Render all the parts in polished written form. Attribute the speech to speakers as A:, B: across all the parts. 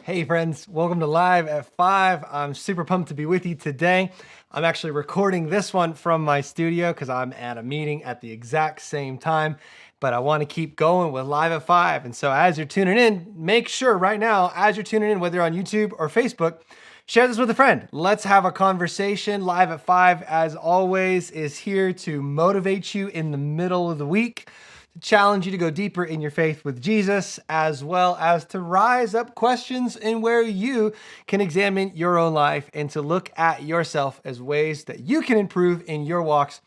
A: Hey friends, welcome to Live at 5. I'm super pumped to be with you today. I'm actually recording this one from my studio because I'm at a meeting at the exact same time, but I want to keep going with Live at 5. And so as you're tuning in, make sure right now, as you're tuning in, whether you're on YouTube or Facebook, share this with a friend. Let's have a conversation. Live at 5, as always, is here to motivate you in the middle of the week, to challenge you to go deeper in your faith with Jesus, as well as to rise up questions in where you can examine your own life and to look at yourself as ways that you can improve in your walks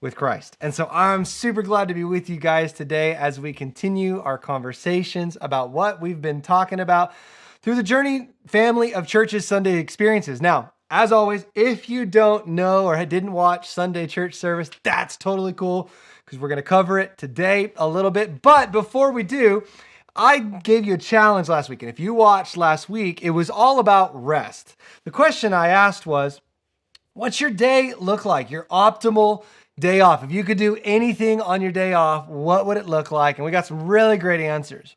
A: with Christ. And so I'm super glad to be with you guys today as we continue our conversations about what we've been talking about through the Journey family of churches Sunday experiences. Now, as always, if you don't know or didn't watch Sunday church service, that's totally cool because we're going to cover it today a little bit. But before we do, I gave you a challenge last week. And if you watched last week, it was all about rest. The question I asked was, what's your day look like? Your optimal day off. If you could do anything on your day off, what would it look like? And we got some really great answers.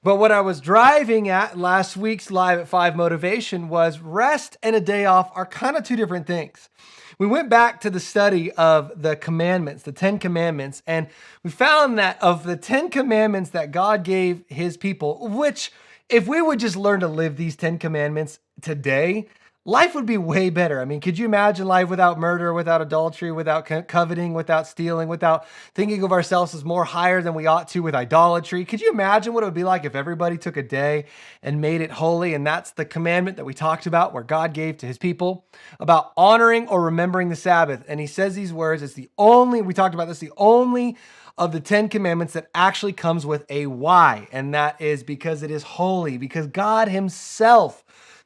A: But what I was driving at last week's Live at 5 motivation was rest and a day off are kind of two different things. We went back to the study of the commandments, the 10 commandments, and we found that of the 10 commandments that God gave his people, which if we would just learn to live these 10 commandments today, life would be way better. I mean, could you imagine life without murder, without adultery, without coveting, without stealing, without thinking of ourselves as more higher than we ought to with idolatry? Could you imagine what it would be like if everybody took a day and made it holy? And that's the commandment that we talked about where God gave to his people about honoring or remembering the Sabbath. And he says these words, it's the only, we talked about this, the only of the 10 commandments that actually comes with a why. And that is because it is holy, because God himself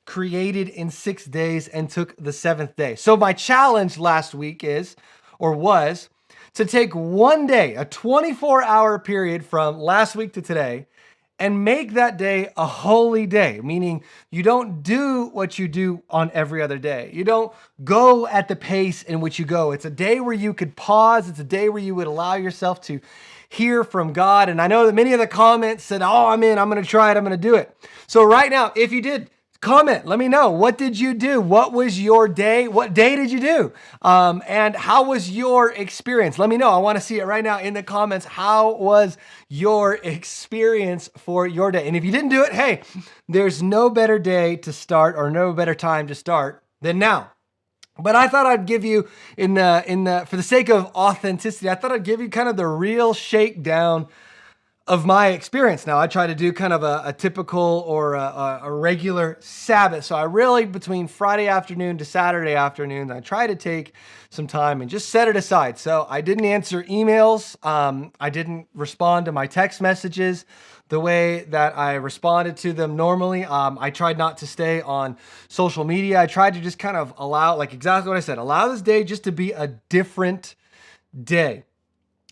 A: created in 6 days and took the seventh day. So my challenge last week was to take one day, a 24-hour period from last week to today, and make that day a holy day, meaning you don't do what you do on every other day. You don't go at the pace in which you go. It's a day where you could pause. It's a day where you would allow yourself to hear from God. And I know that many of the comments said, oh, I'm in, I'm going to try it, I'm going to do it. So right now, if you did, comment, let me know. What did you do? What was your day? What day did you do? And how was your experience? Let me know. I want to see it right now in the comments. How was your experience for your day? And if you didn't do it, hey, there's no better day to start or no better time to start than now. But I thought I'd give you, for the sake of authenticity, I thought I'd give you kind of the real shakedown of my experience. Now, I try to do kind of a typical or a regular Sabbath. So I really, between Friday afternoon to Saturday afternoon, I try to take some time and just set it aside. So I didn't answer emails. I didn't respond to my text messages the way that I responded to them normally. I tried not to stay on social media. I tried to just kind of allow, like exactly what I said, allow this day just to be a different day.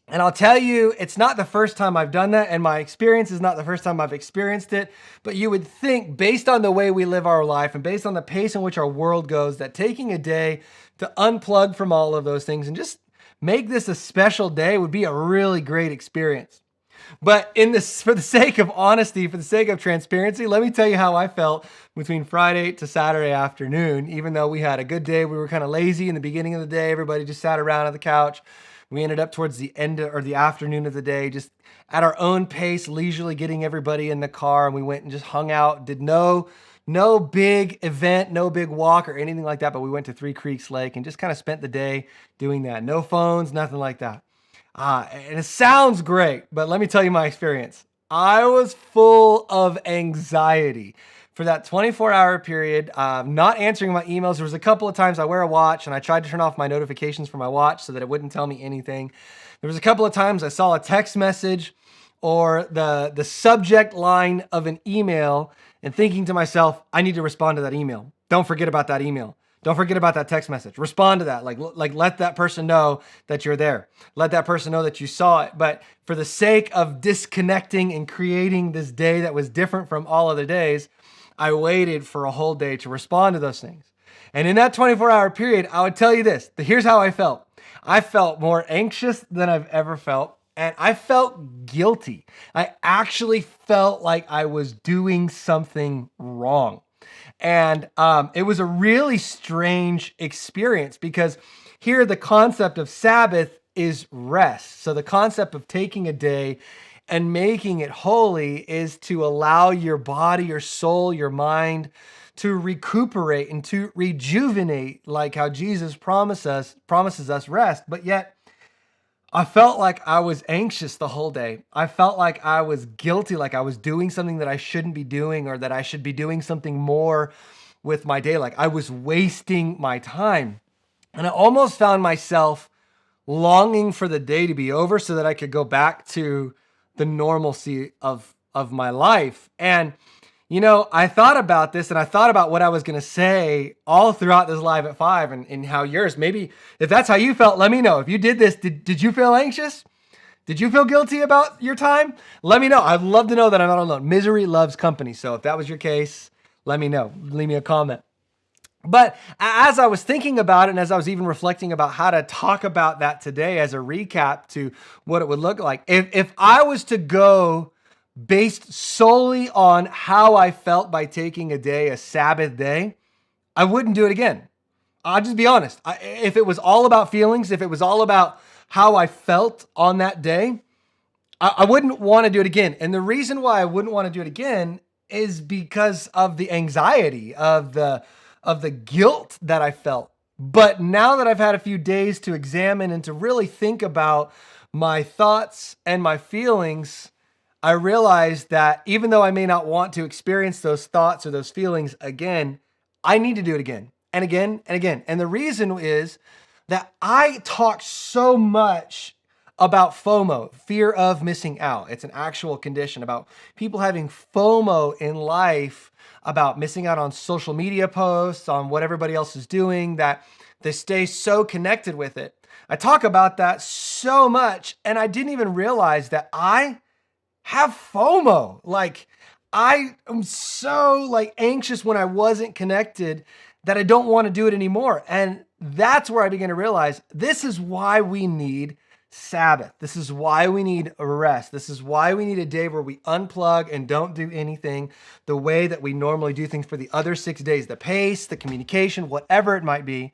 A: And I'll tell you, it's not the first time I've done that, and my experience is not the first time I've experienced it, but you would think, based on the way we live our life and based on the pace in which our world goes, that taking a day to unplug from all of those things and just make this a special day would be a really great experience. But for the sake of honesty, for the sake of transparency, let me tell you how I felt between Friday to Saturday afternoon. Even though we had a good day, we were kind of lazy in the beginning of the day. Everybody just sat around on the couch. We ended up towards the end or the afternoon of the day, just at our own pace, leisurely getting everybody in the car. And we went and just hung out, did no big event, no big walk or anything like that. But we went to Three Creeks Lake and just kind of spent the day doing that. No phones, nothing like that. And it sounds great, but let me tell you my experience. I was full of anxiety for that 24-hour period, not answering my emails. There was a couple of times I wear a watch and I tried to turn off my notifications for my watch so that it wouldn't tell me anything. There was a couple of times I saw a text message or the subject line of an email and thinking to myself, I need to respond to that email. Don't forget about that email. Don't forget about that text message. Respond to that. Like let that person know that you're there. Let that person know that you saw it. But for the sake of disconnecting and creating this day that was different from all other days, I waited for a whole day to respond to those things. And in that 24-hour period, I would tell you this. Here's how I felt. I felt more anxious than I've ever felt. and I felt guilty. I actually felt like I was doing something wrong. And it was a really strange experience because here the concept of Sabbath is rest. So the concept of taking a day and making it holy is to allow your body, your soul, your mind to recuperate and to rejuvenate, like how Jesus promises us rest. But yet I felt like I was anxious the whole day. I felt like I was guilty, like I was doing something that I shouldn't be doing, or that I should be doing something more with my day. Like I was wasting my time. And I almost found myself longing for the day to be over so that I could go back to the normalcy of my life. And I thought about this, and I thought about what I was going to say all throughout this live at 5, and how yours, maybe if that's how you felt, let me know. If you did this, did you feel anxious? Did you feel guilty about your time? Let me know. I'd love to know that I'm not alone. Misery loves company. So if that was your case, let me know. Leave me a comment. But as I was thinking about it, and as I was even reflecting about how to talk about that today as a recap to what it would look like, if I was to go based solely on how I felt by taking a day, a Sabbath day, I wouldn't do it again. I'll just be honest. If it was all about feelings, if it was all about how I felt on that day, I wouldn't want to do it again. And the reason why I wouldn't want to do it again is because of the anxiety, of the guilt that I felt. But now that I've had a few days to examine and to really think about my thoughts and my feelings, I realized that even though I may not want to experience those thoughts or those feelings again, I need to do it again and again and again. And the reason is that I talk so much about FOMO, fear of missing out. It's an actual condition about people having FOMO in life, about missing out on social media posts, on what everybody else is doing, that they stay so connected with it. I talk about that so much, and I didn't even realize that I have FOMO. Like I am so anxious when I wasn't connected that I don't want to do it anymore. And that's where I began to realize this is why we need Sabbath. This is why we need a rest. This is why we need a day where we unplug and don't do anything the way that we normally do things for the other 6 days, the pace, the communication, whatever it might be,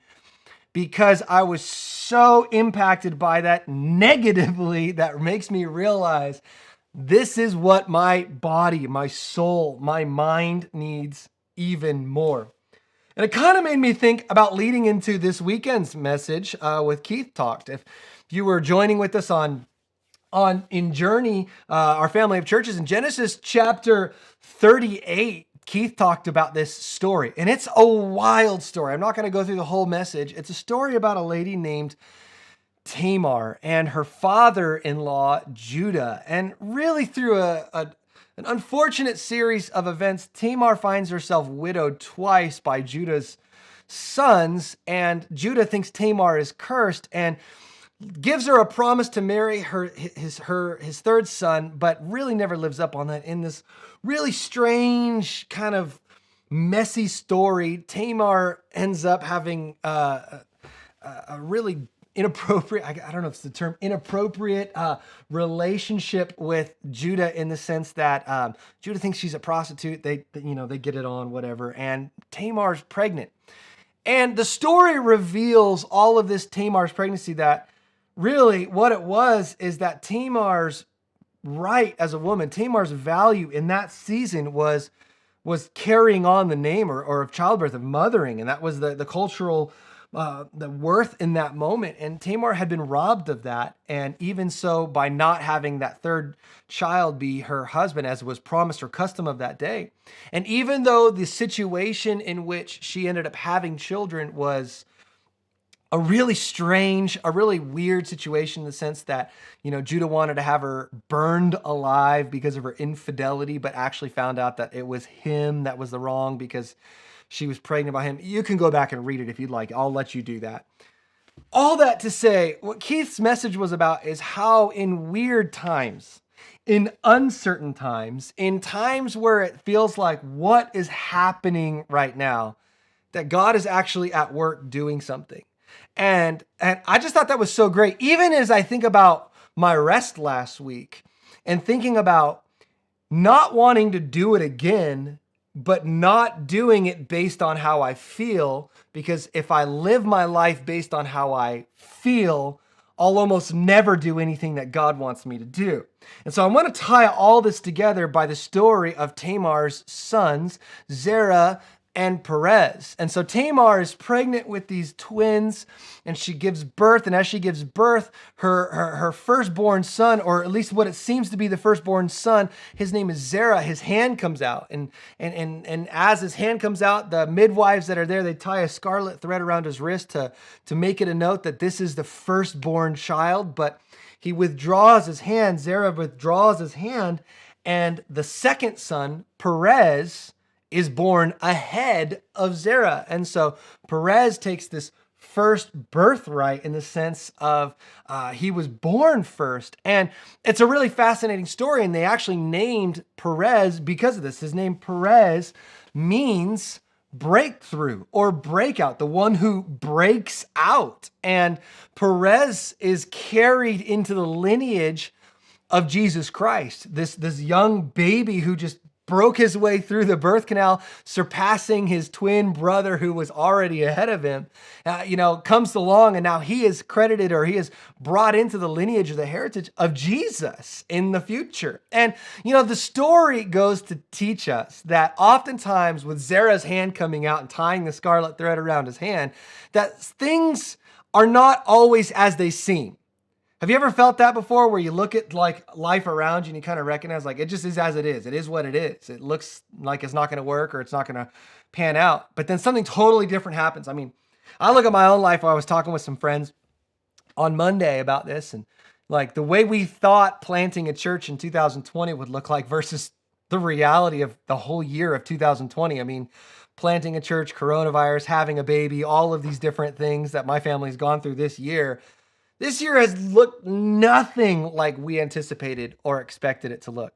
A: because I was so impacted by that negatively that makes me realize this is what my body, my soul, my mind needs even more. And it kind of made me think about leading into this weekend's message with Keith Talked. If you were joining with us on in Journey, our family of churches, in Genesis chapter 38, Keith talked about this story. And it's a wild story. I'm not going to go through the whole message. It's a story about a lady named Tamar and her father-in-law, Judah. And really through an unfortunate series of events, Tamar finds herself widowed twice by Judah's sons, and Judah thinks Tamar is cursed and gives her a promise to marry his third son, but really never lives up on that. In this really strange kind of messy story, Tamar ends up having a really inappropriate, I don't know if it's the term, inappropriate relationship with Judah, in the sense that Judah thinks she's a prostitute. They get it on, whatever. And Tamar's pregnant. And the story reveals all of this Tamar's pregnancy, that really what it was is that Tamar's right as a woman, Tamar's value in that season was carrying on the name or of childbirth, of mothering. And that was the cultural the worth in that moment. And Tamar had been robbed of that. And even so, by not having that third child be her husband, as was promised or custom of that day. And even though the situation in which she ended up having children was a really strange, a really weird situation, in the sense that, Judah wanted to have her burned alive because of her infidelity, but actually found out that it was him that was the wrong because she was pregnant by him. You can go back and read it if you'd like. I'll let you do that. All that to say, what Keith's message was about is how in weird times, in uncertain times, in times where it feels like what is happening right now, that God is actually at work doing something. And I just thought that was so great. Even as I think about my rest last week and thinking about not wanting to do it again, but not doing it based on how I feel, because if I live my life based on how I feel, I'll almost never do anything that God wants me to do. And so I want to tie all this together by the story of Tamar's sons, Zerah and Perez. And so Tamar is pregnant with these twins, and she gives birth. And as she gives birth, her firstborn son, or at least what it seems to be the firstborn son, his name is Zerah. His hand comes out, and as his hand comes out, the midwives that are there, they tie a scarlet thread around his wrist to make it a note that this is the firstborn child. But he withdraws his hand. Zerah withdraws his hand, and the second son, Perez, is born ahead of Zerah. And so Perez takes this first birthright in the sense of he was born first. And it's a really fascinating story. And they actually named Perez because of this. His name Perez means breakthrough or breakout, the one who breaks out. And Perez is carried into the lineage of Jesus Christ, this young baby who just broke his way through the birth canal, surpassing his twin brother who was already ahead of him, comes along, and now he is credited, or he is brought into the lineage of the heritage of Jesus in the future. And, the story goes to teach us that oftentimes with Zerah's hand coming out and tying the scarlet thread around his hand, that things are not always as they seem. Have you ever felt that before, where you look at like life around you and you kind of recognize like it just is as it is. It is what it is. It looks like it's not going to work or it's not going to pan out. But then something totally different happens. I mean, I look at my own life. I was talking with some friends on Monday about this, and like the way we thought planting a church in 2020 would look like versus the reality of the whole year of 2020. I mean, planting a church, coronavirus, having a baby, all of these different things that my family's gone through this year. This year has looked nothing like we anticipated or expected it to look.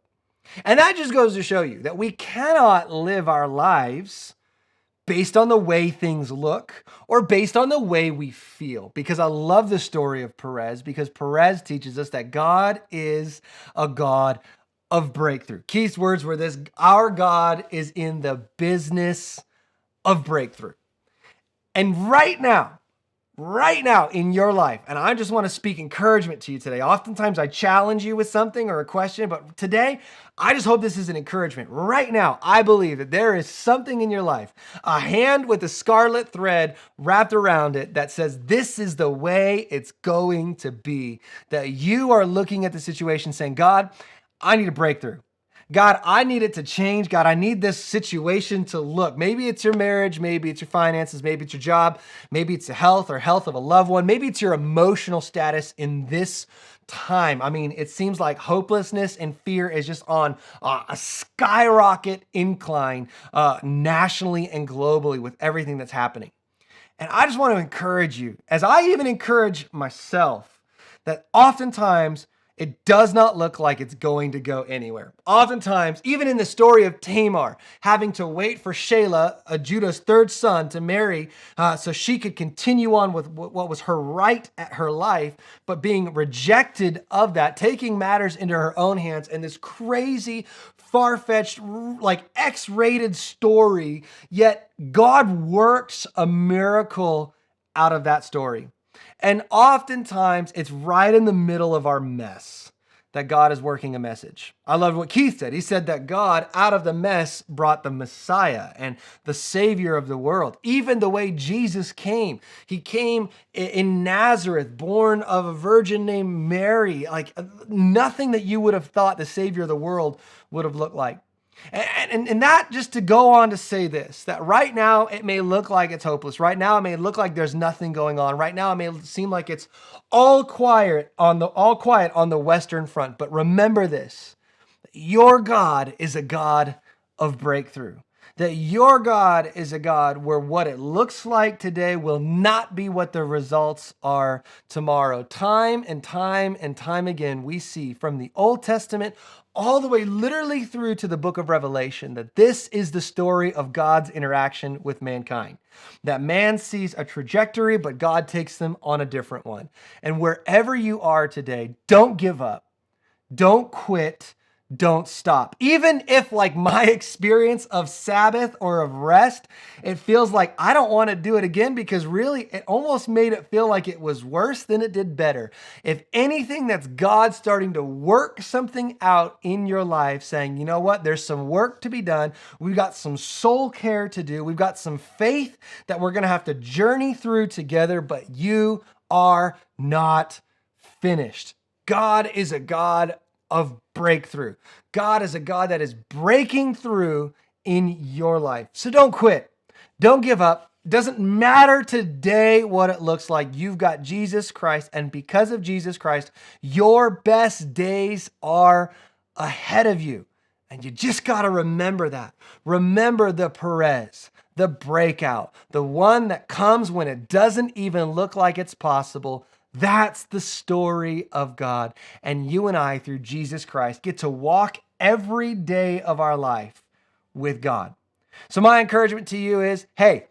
A: And that just goes to show you that we cannot live our lives based on the way things look or based on the way we feel. Because I love the story of Perez, because Perez teaches us that God is a God of breakthrough. Keith's words were this: our God is in the business of breakthrough. And right now in your life, and I just want to speak encouragement to you today. Oftentimes I challenge you with something or a question, but today I just hope this is an encouragement. Right now, I believe that there is something in your life, a hand with a scarlet thread wrapped around it that says this is the way it's going to be. That you are looking at the situation saying, God, I need a breakthrough. God, I need it to change. God, I need this situation to look. Maybe it's your marriage. Maybe it's your finances. Maybe it's your job. Maybe it's the health of a loved one. Maybe it's your emotional status in this time. I mean, it seems like hopelessness and fear is just on a skyrocket incline nationally and globally with everything that's happening. And I just want to encourage you, as I even encourage myself, that oftentimes it does not look like it's going to go anywhere. Oftentimes, even in the story of Tamar, having to wait for Shelah, Judah's third son, to marry so she could continue on with what was her right at her life, but being rejected of that, taking matters into her own hands, and this crazy, far-fetched, like X-rated story, yet God works a miracle out of that story. And oftentimes, it's right in the middle of our mess that God is working a message. I love what Keith said. He said that God, out of the mess, brought the Messiah and the Savior of the world. Even the way Jesus came. He came in Nazareth, born of a virgin named Mary. Like nothing that you would have thought the Savior of the world would have looked like. And that just to go on to say this, that right now it may look like it's hopeless. Right now it may look like there's nothing going on. Right now it may seem like it's all quiet on the Western Front. But remember this, your God is a God of breakthrough. That your God is a God where what it looks like today will not be what the results are tomorrow. Time and time and time again, we see from the Old Testament all the way literally through to the book of Revelation, that this is the story of God's interaction with mankind. That man sees a trajectory, but God takes them on a different one. And wherever you are today, don't give up. Don't quit. Don't stop. Even if, like my experience of Sabbath or of rest, it feels like I don't want to do it again, because really it almost made it feel like it was worse than it did better. If anything, that's God starting to work something out in your life, saying, you know what, there's some work to be done. We've got some soul care to do. We've got some faith that we're going to have to journey through together, but you are not finished. God is a God of breakthrough. God is a God that is breaking through in your life. So don't quit. Don't give up. It doesn't matter today what it looks like. You've got Jesus Christ, and because of Jesus Christ, your best days are ahead of you. And you just got to remember that. Remember the Perez, the breakout, the one that comes when it doesn't even look like it's possible. That's the story of God. And you and I, through Jesus Christ, get to walk every day of our life with God. So my encouragement to you is, hey,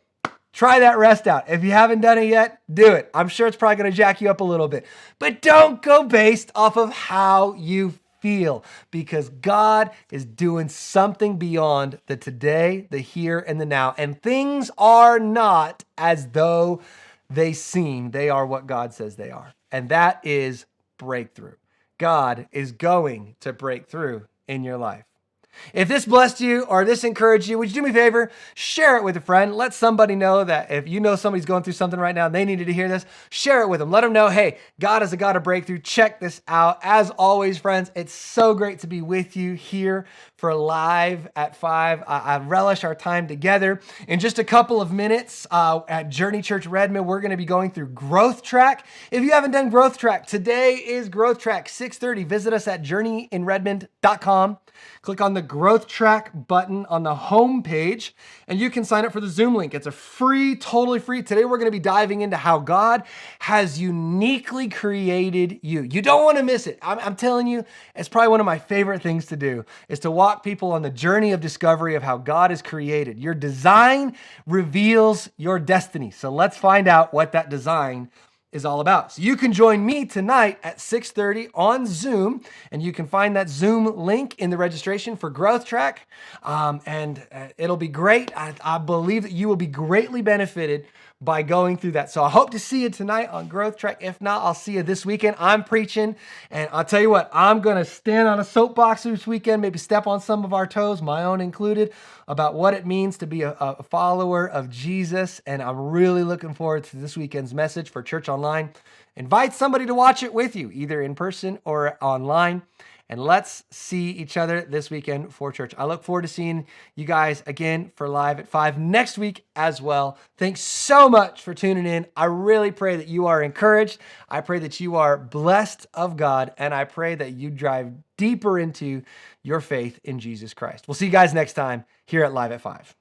A: try that rest out. If you haven't done it yet, do it. I'm sure it's probably going to jack you up a little bit. But don't go based off of how you feel, because God is doing something beyond the today, the here, and the now. And things are not as though they seem. They are what God says they are. And that is breakthrough. God is going to break through in your life. If this blessed you or this encouraged you, would you do me a favor? Share it with a friend. Let somebody know that if you know somebody's going through something right now and they needed to hear this, share it with them. Let them know, hey, God is a God of breakthrough. Check this out. As always, friends, it's so great to be with you here for Live at 5. I relish our time together. In just a couple of minutes at Journey Church Redmond, we're going to be going through Growth Track. If you haven't done Growth Track, today is Growth Track 6:30. Visit us at journeyinredmond.com. Click on the Growth Track button on the home page, and you can sign up for the Zoom link. It's a free, totally free. Today, we're going to be diving into how God has uniquely created you. You don't want to miss it. I'm telling you, it's probably one of my favorite things to do, is to walk people on the journey of discovery of how God is created. Your design reveals your destiny. So let's find out what that design is all about. So you can join me tonight at 6:30 on Zoom, and you can find that Zoom link in the registration for Growth Track, and it'll be great. I believe that you will be greatly benefited by going through that. So I hope to see you tonight on Growth Track. If not, I'll see you this weekend. I'm preaching, and I'll tell you what, I'm going to stand on a soapbox this weekend, maybe step on some of our toes, my own included, about what it means to be a follower of Jesus. And I'm really looking forward to this weekend's message for Church Online. Invite somebody to watch it with you, either in person or online. And let's see each other this weekend for church. I look forward to seeing you guys again for Live at 5 next week as well. Thanks so much for tuning in. I really pray that you are encouraged. I pray that you are blessed of God. And I pray that you drive deeper into your faith in Jesus Christ. We'll see you guys next time here at Live at 5.